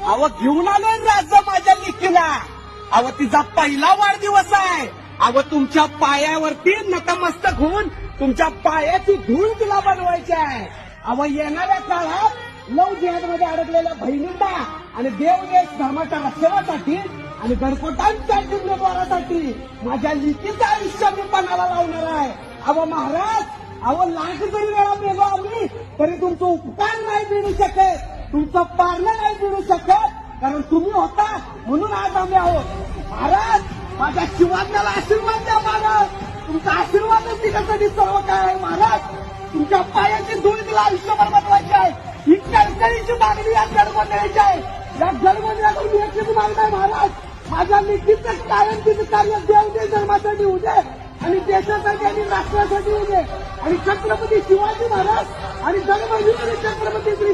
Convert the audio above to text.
अहो घेऊन आलोय राज्य माझ्या लेकीला. अहो तिचा पहिला वाढदिवस आहे. अहो तुमच्या पायावरती नतमस्तक होऊन तुमच्या पायाची धूळ तिला बनवायची आहे. अहो येणाऱ्या काळात लव जिहादमध्ये अडकलेल्या बहिणींना आणि देवदेश धर्माच्या रक्षणासाठी आणि घरपोटांच्या जिम्मेदारासाठी माझ्या लिखीचं आयुष्य मी पणाला लावणार आहे. अहो महाराज, अहो लाख जरी वेळा मेलो आम्ही तरी तुमचं उपकार नाही मिळू शकत, तुमचं पारणं नाही मिळू शकत, कारण तुम्ही होता म्हणून आज आम्ही आहोत. महाराज, माझ्या शिवाज्ञाला आशीर्वाद द्या महाराज. तुमचा आशीर्वादच तिच्यासाठी सर्व काय आहे महाराज. तुमच्या पायाची धूळ तिला आयुष्यभर बनवायची आहे. ही कळकळीची मागणी या गडगोंधळीची आहे. या गडगोंधळ्याकडून एकच मागणं आहे महाराज, माझ्या लेखीचं कायम तिचं कार्य देवदेश धर्मासाठी होऊ दे आणि देशासाठी आणि राष्ट्रासाठी होऊ दे. आणि छत्रपती शिवाजी महाराज आणि धर्मवीर छत्रपती श्री